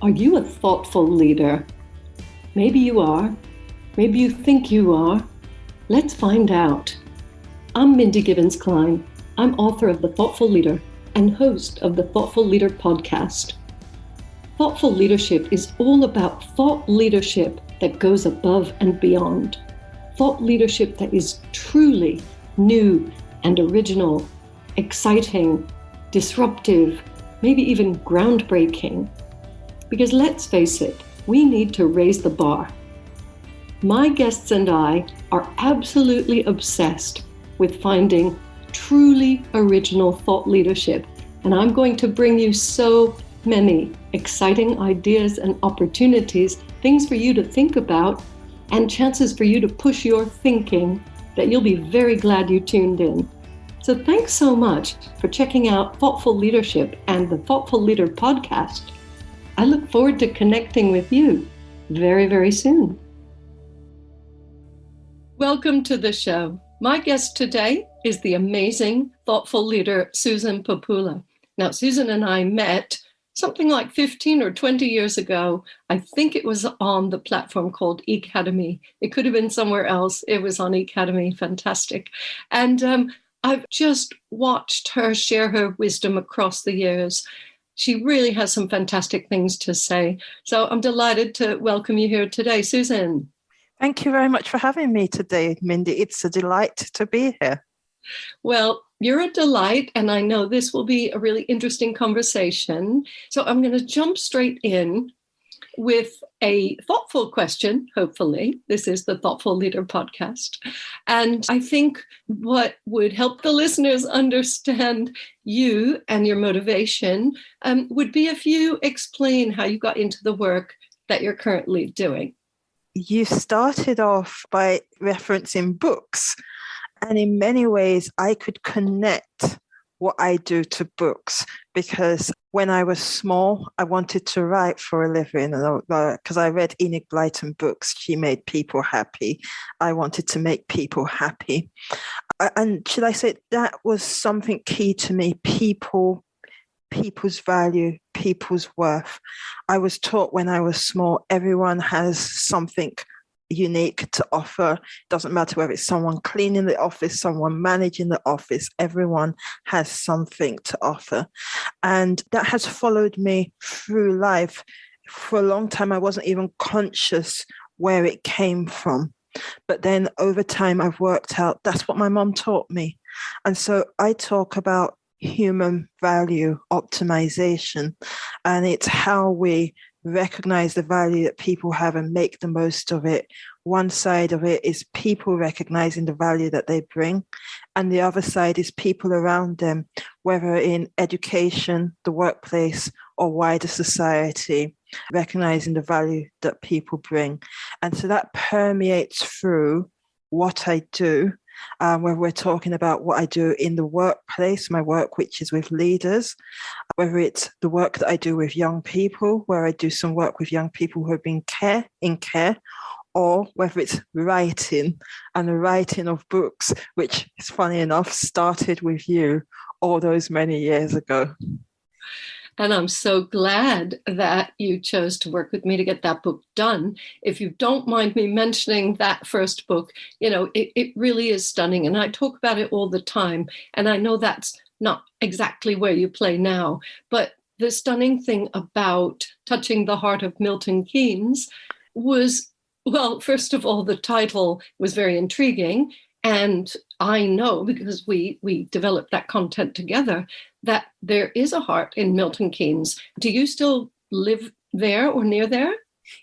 Are you a thoughtful leader? Maybe you are. Maybe you think you are. Let's find out. I'm Mindy Gibbins-Klein. I'm author of The Thoughtful Leader and host of the Thoughtful Leader podcast. Thoughtful leadership is all about thought leadership that goes above and beyond. Thought leadership that is truly new and original, exciting, disruptive, maybe even groundbreaking. Because let's face it, we need to raise the bar. My guests and I are absolutely obsessed with finding truly original thought leadership, and I'm going to bring you so many exciting ideas and opportunities, things for you to think about, and chances for you to push your thinking that you'll be very glad you tuned in. So thanks so much for checking out Thoughtful Leadership and the Thoughtful Leader podcast. I look forward to connecting with you very, very soon. Welcome to the show. My guest today is the amazing, thoughtful leader, Susan Popoola. Now, Susan and I met something like 15 or 20 years ago. I think it was on the platform called Academy. It could have been somewhere else. It was on Academy. Fantastic. And I've just watched her share her wisdom across the years. She really has some fantastic things to say. So I'm delighted to welcome you here today, Susan. Thank you very much for having me today, Mindy. It's a delight to be here. Well, you're a delight, and I know this will be a really interesting conversation. So I'm going to jump straight in with a thoughtful question, hopefully. This is the Thoughtful Leader podcast. And I think what would help the listeners understand you and your motivation would be if you explain how you got into the work that you're currently doing. You started off by referencing books. And in many ways, I could connect what I do to books, because when I was small, I wanted to write for a living, because I read Enid Blyton books. She made people happy. I wanted to make people happy. And should I say that was something key to me, people's value, people's worth. I was taught when I was small, everyone has something unique to offer. Doesn't matter whether it's someone cleaning the office, someone managing the office, everyone has something to offer. And that has followed me through life. For a long time, I wasn't even conscious where it came from. But then over time, I've worked out that's what my mom taught me. And so I talk about human value optimization, and it's how we recognize the value that people have and make the most of it. One side of it is people recognizing the value that they bring, and the other side is people around them, whether in education, the workplace, or wider society, recognizing the value that people bring. And so that permeates through what I do. Where we're talking about what I do in the workplace, my work, which is with leaders, whether it's the work that I do with young people, where I do some work with young people who have been in care, or whether it's writing and the writing of books, which is funny enough, started with you all those many years ago. And I'm so glad that you chose to work with me to get that book done. If you don't mind me mentioning that first book, it really is stunning. And I talk about it all the time. And I know that's not exactly where you play now. But the stunning thing about touching the heart of Milton Keynes was, well, first of all, the title was very intriguing. And I know, because we developed that content together, that there is a heart in Milton Keynes. Do you still live there or near there?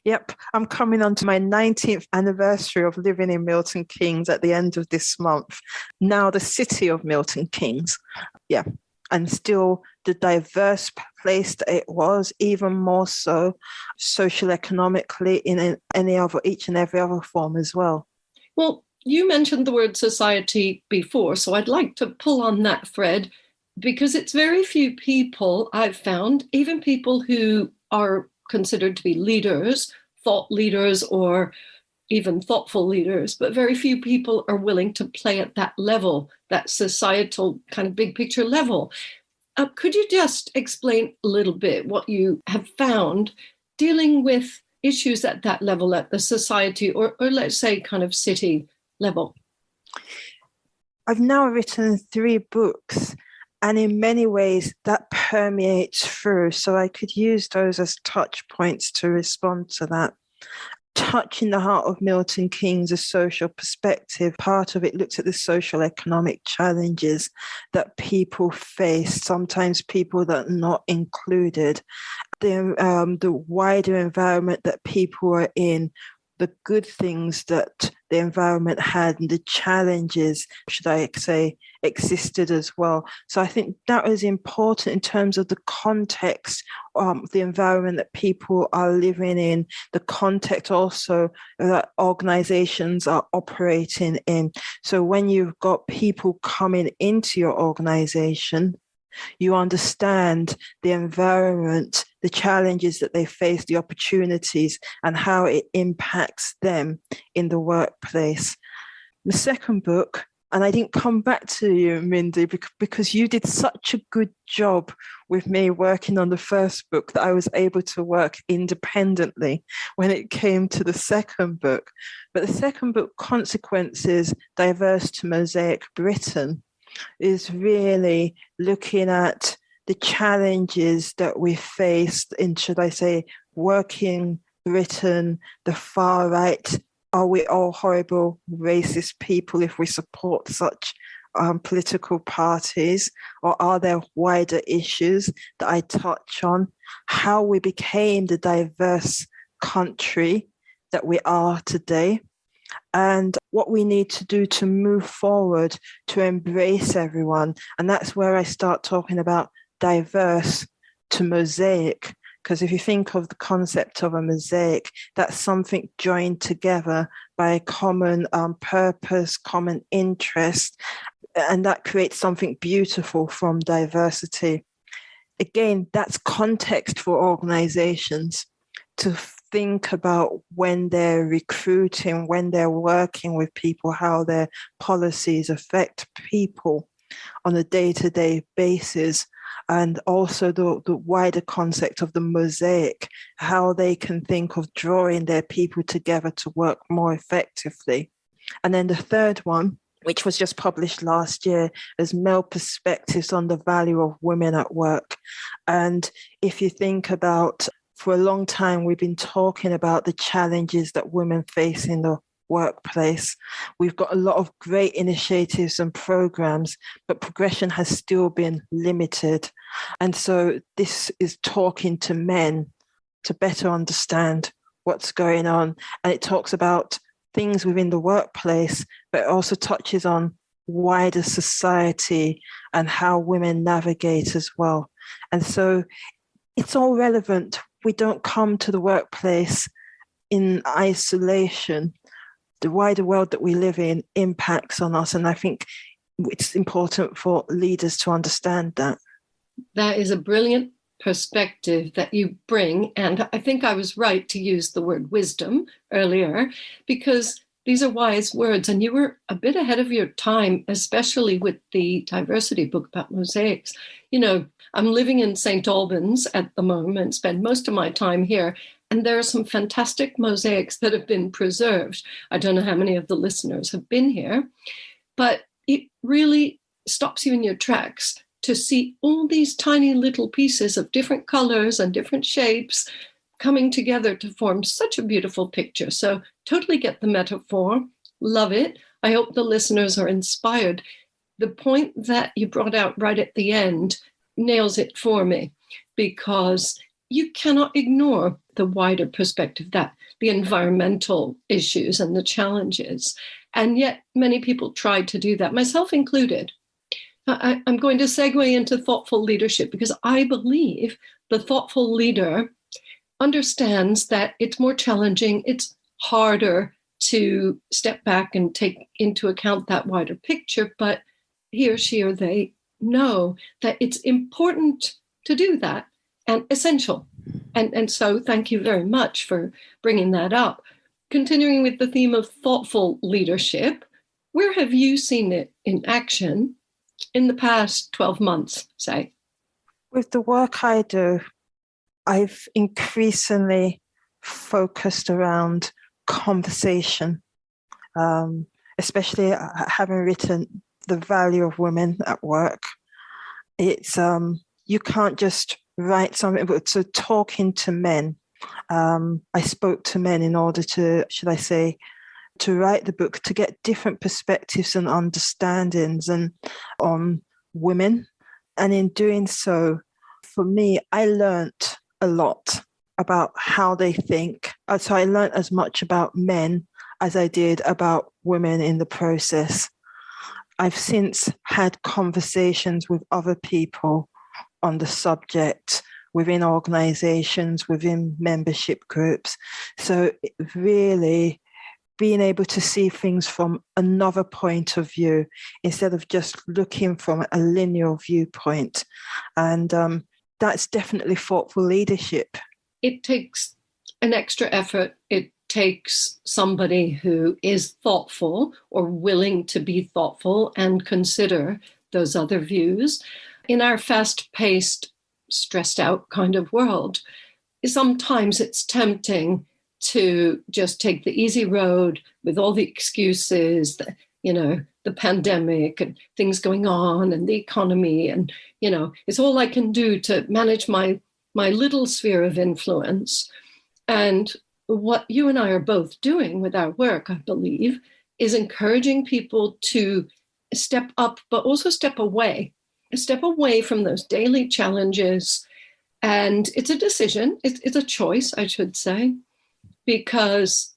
Yep, I'm coming on to my 19th anniversary of living in Milton Keynes at the end of this month. Now the city of Milton Keynes. Yeah, and still the diverse place that it was, even more so social economically in each and every other form as well. Well, you mentioned the word society before, so I'd like to pull on that thread, because it's very few people I've found, even people who are considered to be leaders, thought leaders, or even thoughtful leaders, but very few people are willing to play at that level, that societal kind of big picture level. Could you just explain a little bit what you have found dealing with issues at that level, at the society or let's say kind of city level? I've now written 3 books, and in many ways that permeates through. So I could use those as touch points to respond to that. Touching the Heart of Milton Keynes, a social perspective, part of it looks at the social economic challenges that people face, sometimes people that are not included, the wider environment that people are in, the good things that the environment had, and the challenges, should I say, existed as well. So I think that was important in terms of the context, the environment that people are living in, the context also that organizations are operating in. So when you've got people coming into your organization, you understand the environment, the challenges that they face, the opportunities, and how it impacts them in the workplace. The second book, and I didn't come back to you, Mindy, because you did such a good job with me working on the first book that I was able to work independently when it came to the second book. But the second book, Consequences, Diverse to Mosaic Britain, is really looking at the challenges that we faced in, should I say, working Britain, the far right. Are we all horrible, racist people if we support such political parties? Or are there wider issues that I touch on? How we became the diverse country that we are today, and what we need to do to move forward to embrace everyone. And that's where I start talking about diverse to mosaic, because if you think of the concept of a mosaic, that's something joined together by a common purpose, common interest, and that creates something beautiful from diversity. Again, that's context for organizations to think about when they're recruiting, when they're working with people, how their policies affect people on a day-to-day basis, and also the wider concept of the mosaic, how they can think of drawing their people together to work more effectively. And then the third one, which was just published last year, as Male Perspectives on the Value of Women at Work. And if you think about, for a long time, we've been talking about the challenges that women face in the workplace. We've got a lot of great initiatives and programs, but progression has still been limited. And so this is talking to men to better understand what's going on. And it talks about things within the workplace, but it also touches on wider society and how women navigate as well. And so it's all relevant. We don't come to the workplace in isolation. The wider world that we live in impacts on us. And I think it's important for leaders to understand that. That is a brilliant perspective that you bring. And I think I was right to use the word wisdom earlier, because these are wise words. And you were a bit ahead of your time, especially with the diversity book about mosaics. You know, I'm living in St. Albans at the moment, spend most of my time here. And there are some fantastic mosaics that have been preserved. I don't know how many of the listeners have been here, but it really stops you in your tracks to see all these tiny little pieces of different colors and different shapes coming together to form such a beautiful picture. So totally get the metaphor, love it. I hope the listeners are inspired. The point that you brought out right at the end nails it for me, because you cannot ignore the wider perspective, that the environmental issues and the challenges. And yet many people try to do that, myself included. I'm going to segue into thoughtful leadership, because I believe the thoughtful leader understands that it's more challenging, it's harder to step back and take into account that wider picture, but he or she or they know that it's important to do that and essential. And so thank you very much for bringing that up. Continuing with the theme of thoughtful leadership, where have you seen it in action in the past 12 months, say? With the work I do, I've increasingly focused around conversation, especially having written The Value of Women at Work. It's you can't just write something, but so talking to men. I spoke to men in order to, should I say, to write the book, to get different perspectives and understandings and on women. And in doing so, for me, I learnt a lot about how they think. So I learnt as much about men as I did about women in the process. I've since had conversations with other people on the subject within organizations, within membership groups. So really being able to see things from another point of view instead of just looking from a linear viewpoint. And that's definitely thoughtful leadership. It takes an extra effort. It takes somebody who is thoughtful or willing to be thoughtful and consider those other views. In our fast-paced, stressed out kind of world, sometimes it's tempting to just take the easy road with all the excuses, the pandemic and things going on and the economy. And, it's all I can do to manage my little sphere of influence. And what you and I are both doing with our work, I believe, is encouraging people to step up, but also step away from those daily challenges. And it's a decision, it's a choice, I should say, because,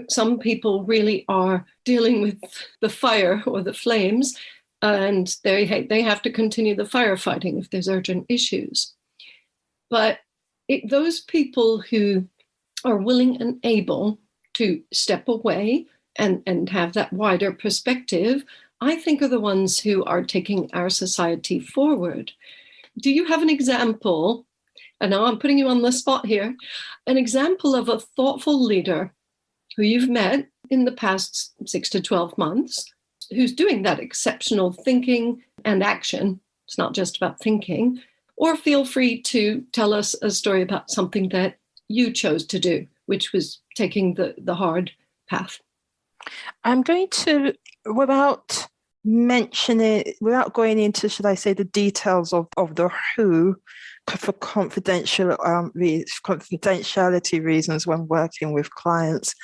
some people really are dealing with the fire or the flames, and they have to continue the firefighting if there's urgent issues. But those people who are willing and able to step away and have that wider perspective, I think are the ones who are taking our society forward. Do you have an example? And now I'm putting you on the spot here, an example of a thoughtful leader who you've met in the past 6 to 12 months, who's doing that exceptional thinking and action. It's not just about thinking. Or feel free to tell us a story about something that you chose to do, which was taking the hard path. I'm going to, without going into, should I say, the details of the who, for confidentiality reasons when working with clients,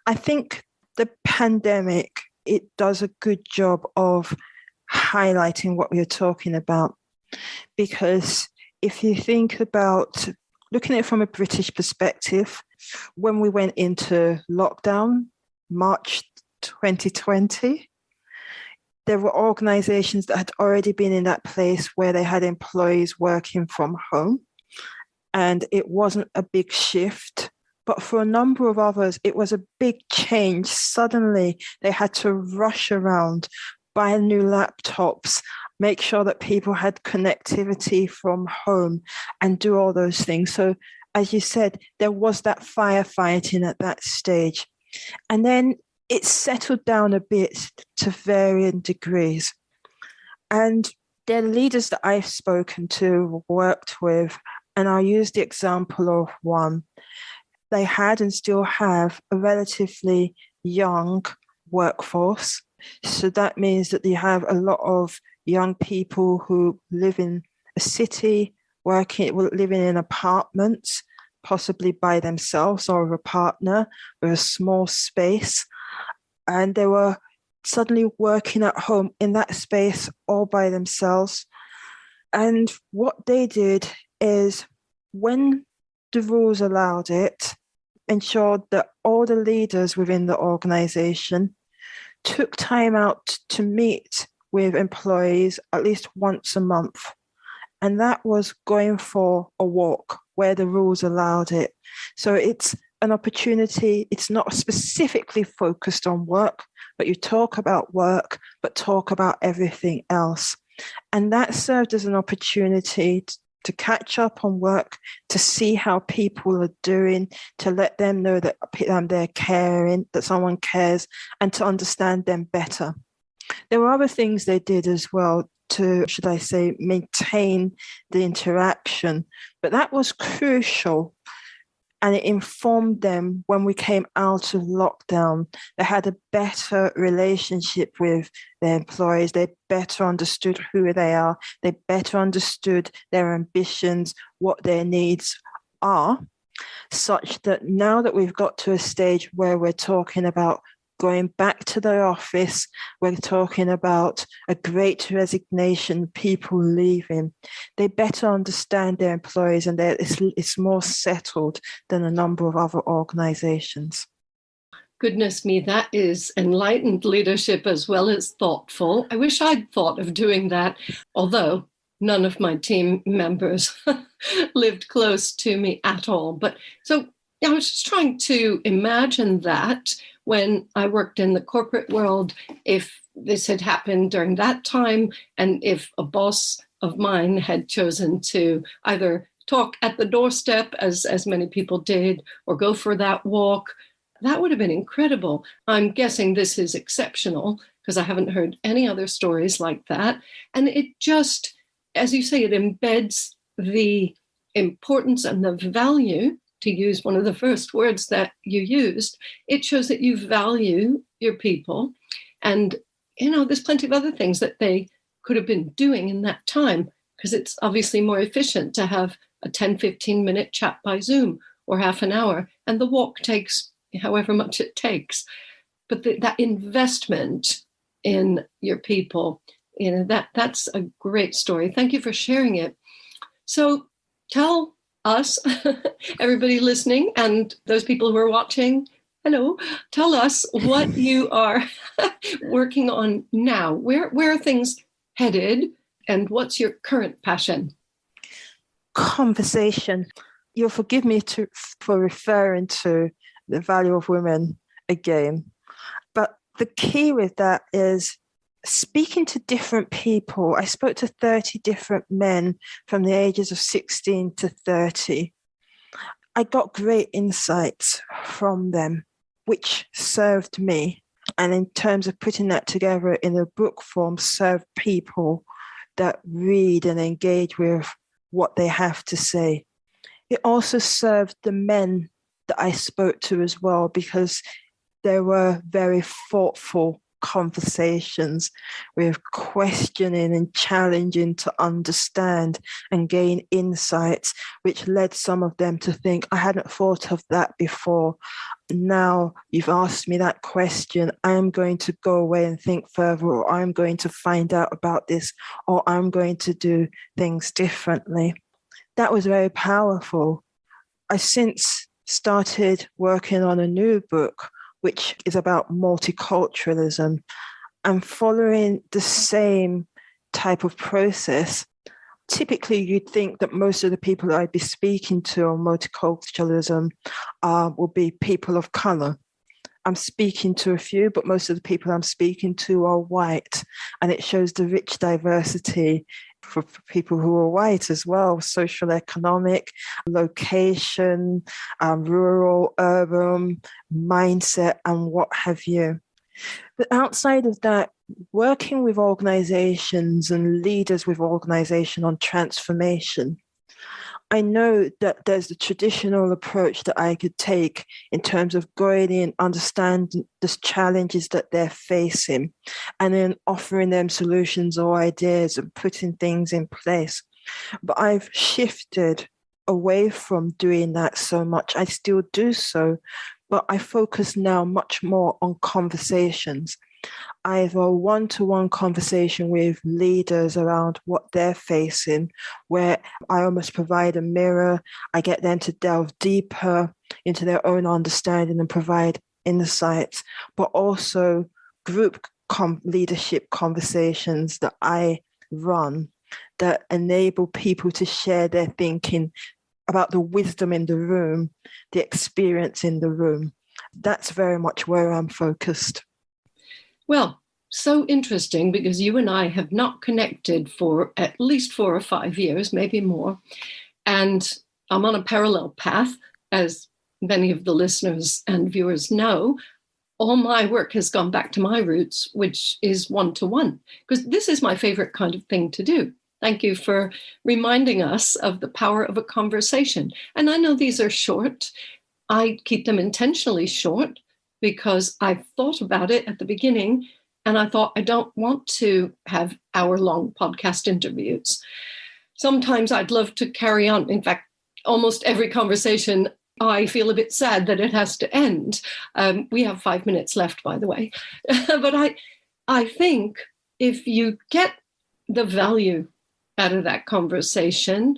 I think the pandemic, it does a good job of highlighting what we're talking about. Because if you think about looking at it from a British perspective, when we went into lockdown, March 2020, there were organizations that had already been in that place where they had employees working from home, and it wasn't a big shift. But for a number of others, it was a big change. Suddenly, they had to rush around, buy new laptops, make sure that people had connectivity from home and do all those things. So as you said, there was that firefighting at that stage. And then it settled down a bit to varying degrees. And the leaders that I've spoken to, worked with, and I'll use the example of one, they had and still have a relatively young workforce. So that means that you have a lot of young people who live in a city, living in apartments, possibly by themselves or with a partner, with a small space. And they were suddenly working at home in that space all by themselves. And what they did is, when the rules allowed it, ensured that all the leaders within the organization took time out to meet with employees at least once a month. And that was going for a walk where the rules allowed it. So it's an opportunity. It's not specifically focused on work, but you talk about work, but talk about everything else. And that served as an opportunity to catch up on work, to see how people are doing, to let them know that they're caring, that someone cares, and to understand them better. There were other things they did as well. to, should I say, maintain the interaction. But that was crucial. And it informed them when we came out of lockdown. They had a better relationship with their employees. They better understood who they are. They better understood their ambitions, what their needs are, such that now that we've got to a stage where we're talking about going back to the office, we're talking about a great resignation, people leaving. They better understand their employees, and it's more settled than a number of other organizations. Goodness me, that is enlightened leadership as well as thoughtful. I wish I'd thought of doing that, although none of my team members lived close to me at all. But so I was just trying to imagine that when I worked in the corporate world, if this had happened during that time, and if a boss of mine had chosen to either talk at the doorstep, as many people did, or go for that walk, that would have been incredible. I'm guessing this is exceptional because I haven't heard any other stories like that. And it just, as you say, it embeds the importance and the value, to use one of the first words that you used. It shows that you value your people. And, there's plenty of other things that they could have been doing in that time, because it's obviously more efficient to have a 10, 15-minute chat by Zoom or half an hour. And the walk takes however much it takes. But that investment in your people, that's a great story. Thank you for sharing it. So tell us, everybody listening, and those people who are watching, hello, tell us what you are working on now. Where are things headed, and what's your current passion? Conversation. You'll forgive me for referring to the value of women again. But the key with that is speaking to different people. I spoke to 30 different men from the ages of 16 to 30. I got great insights from them, which served me. And in terms of putting that together in a book form, served people that read and engage with what they have to say. It also served the men that I spoke to as well, because there were very thoughtful conversations with questioning and challenging to understand and gain insights, which led some of them to think, I hadn't thought of that before. Now you've asked me that question, I'm going to go away and think further, or I'm going to find out about this, or I'm going to do things differently. That was very powerful. I since started working on a new book, which is about multiculturalism, and following the same type of process. Typically, you'd think that most of the people that I'd be speaking to on multiculturalism will be people of color. I'm speaking to a few, but most of the people I'm speaking to are white, and it shows the rich diversity for people who are white as well, social, economic, location, rural, urban, mindset, and what have you. But outside of that, working with organizations and leaders with organization on transformation, I know that there's the traditional approach that I could take in terms of going in, understanding the challenges that they're facing, and then offering them solutions or ideas and putting things in place. But I've shifted away from doing that so much. I still do so, but I focus now much more on conversations. I have a one-to-one conversation with leaders around what they're facing, where I almost provide a mirror. I get them to delve deeper into their own understanding and provide insights, but also group leadership conversations that I run that enable people to share their thinking about the wisdom in the room, the experience in the room. That's very much where I'm focused. Well, so interesting, because you and I have not connected for at least 4 or 5 years, maybe more. And I'm on a parallel path, as many of the listeners and viewers know. all my work has gone back to my roots, which is one-to-one, because this is my favorite kind of thing to do. Thank you for reminding us of the power of a conversation. And I know these are short. I keep them intentionally short because I thought about it at the beginning, and I thought I don't want to have hour-long podcast interviews. Sometimes I'd love to carry on. In fact, almost every conversation, I feel a bit sad that it has to end. We have 5 minutes left, by the way. But I think if you get the value out of that conversation,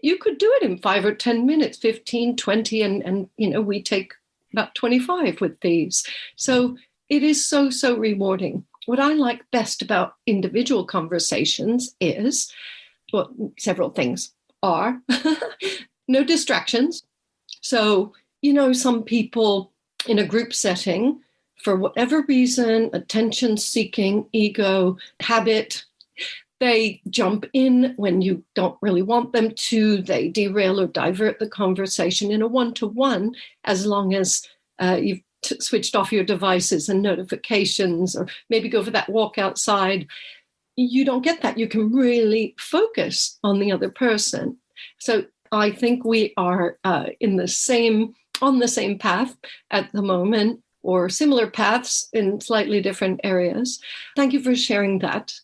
you could do it in 5 or 10 minutes, 15, 20, and we take about 25 with these. So it is so, so rewarding. What I like best about individual conversations is, well, several things are no distractions. So, some people in a group setting, for whatever reason, attention-seeking, ego, habit, they jump in when you don't really want them to. They derail or divert the conversation. In a one-to-one, as long as you've switched off your devices and notifications, or maybe go for that walk outside, you don't get that. You can really focus on the other person. So I think we are on the same path at the moment, or similar paths in slightly different areas. Thank you for sharing that.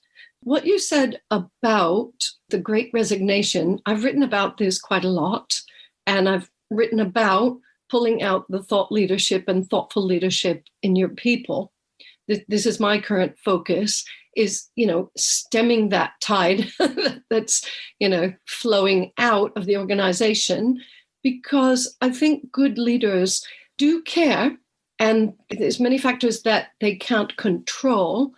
What you said about the Great Resignation, I've written about this quite a lot, and I've written about pulling out the thought leadership and thoughtful leadership in your people. This is my current focus, is, stemming that tide that's, flowing out of the organization, because I think good leaders do care, and there's many factors that they can't control.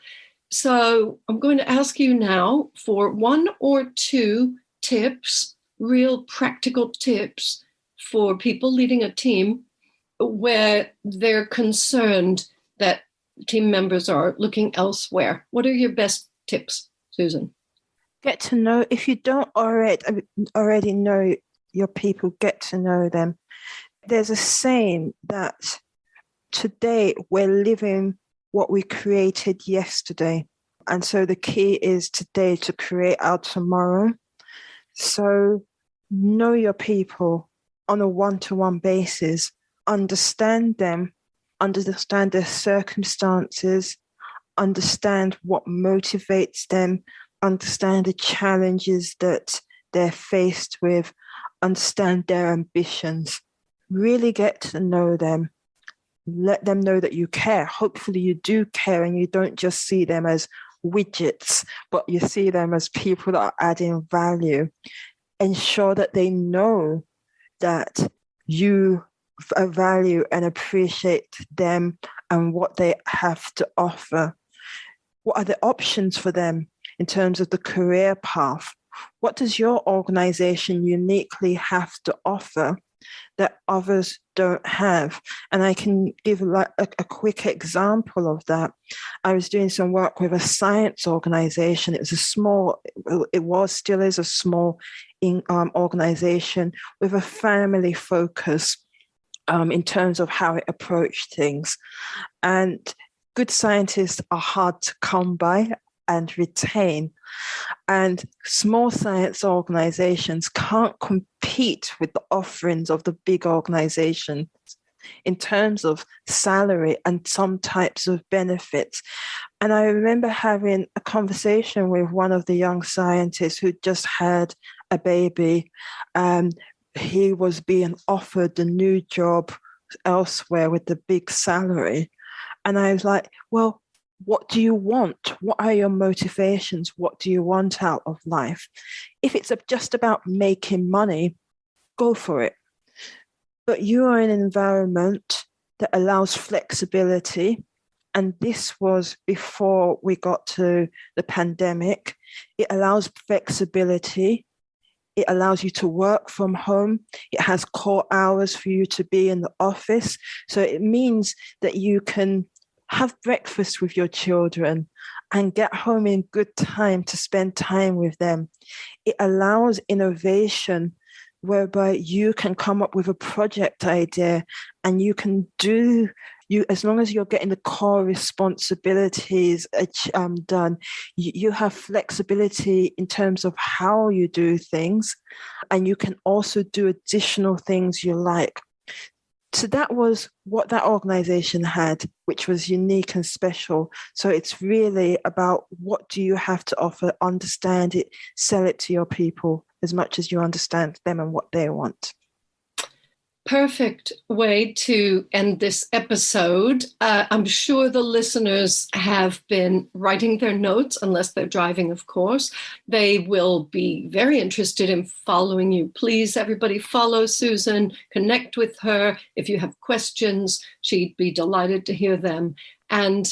So I'm going to ask you now for 1 or 2 tips, real practical tips for people leading a team where they're concerned that team members are looking elsewhere. What are your best tips, Susan? Get to know, if you don't already know your people, get to know them. There's a saying that today we're living what we created yesterday. And so the key is today to create our tomorrow. So know your people on a one-to-one basis, understand them, understand their circumstances, understand what motivates them, understand the challenges that they're faced with, understand their ambitions. Really get to know them. Let them know that you care. Hopefully you do care, and you don't just see them as widgets, but you see them as people that are adding value. Ensure that they know that you value and appreciate them and what they have to offer. What are the options for them in terms of the career path? What does your organization uniquely have to offer that others don't have? And I can give a quick example of that. I was doing some work with a science organization. It was still is a small organization with a family focus in terms of how it approached things. And good scientists are hard to come by and retain. And small science organizations can't compete with the offerings of the big organizations in terms of salary and some types of benefits. And I remember having a conversation with one of the young scientists who just had a baby. He was being offered a new job elsewhere with the big salary. And I was like, well, what do you want? What are your motivations? What do you want out of life? If it's just about making money, go for it. But you are in an environment that allows flexibility. And this was before we got to the pandemic. It allows flexibility. It allows you to work from home. It has core hours for you to be in the office. So it means that you can have breakfast with your children and get home in good time to spend time with them. It allows innovation whereby you can come up with a project idea and you can do as long as you're getting the core responsibilities done, you have flexibility in terms of how you do things, and you can also do additional things you like. So that was what that organization had, which was unique and special. So it's really about, what do you have to offer, understand it, sell it to your people as much as you understand them and what they want. Perfect way to end this episode. I'm sure the listeners have been writing their notes, unless they're driving, of course. They will be very interested in following you. Please, everybody, follow Susan, connect with her. If you have questions, she'd be delighted to hear them. And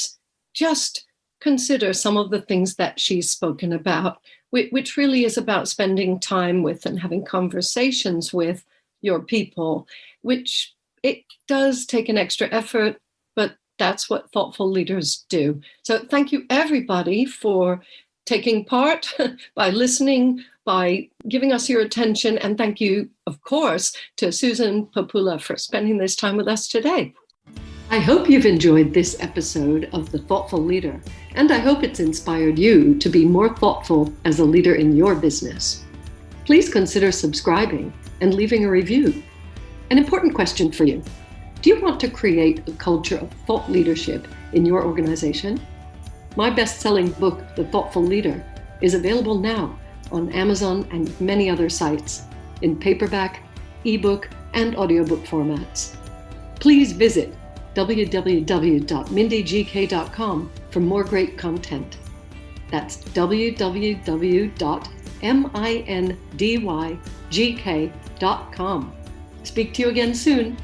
just consider some of the things that she's spoken about, which really is about spending time with and having conversations with your people, which it does take an extra effort, but that's what thoughtful leaders do. So thank you, everybody, for taking part, by listening, by giving us your attention. And thank you, of course, to Susan Popoola for spending this time with us today. I hope you've enjoyed this episode of The Thoughtful Leader, and I hope it's inspired you to be more thoughtful as a leader in your business. Please consider subscribing and leaving a review. An important question for you: do you want to create a culture of thought leadership in your organization? My best-selling book, The Thoughtful Leader, is available now on Amazon and many other sites in paperback, ebook, and audiobook formats. Please visit www.mindygk.com for more great content. That's www.mindygk.com. Speak to you again soon.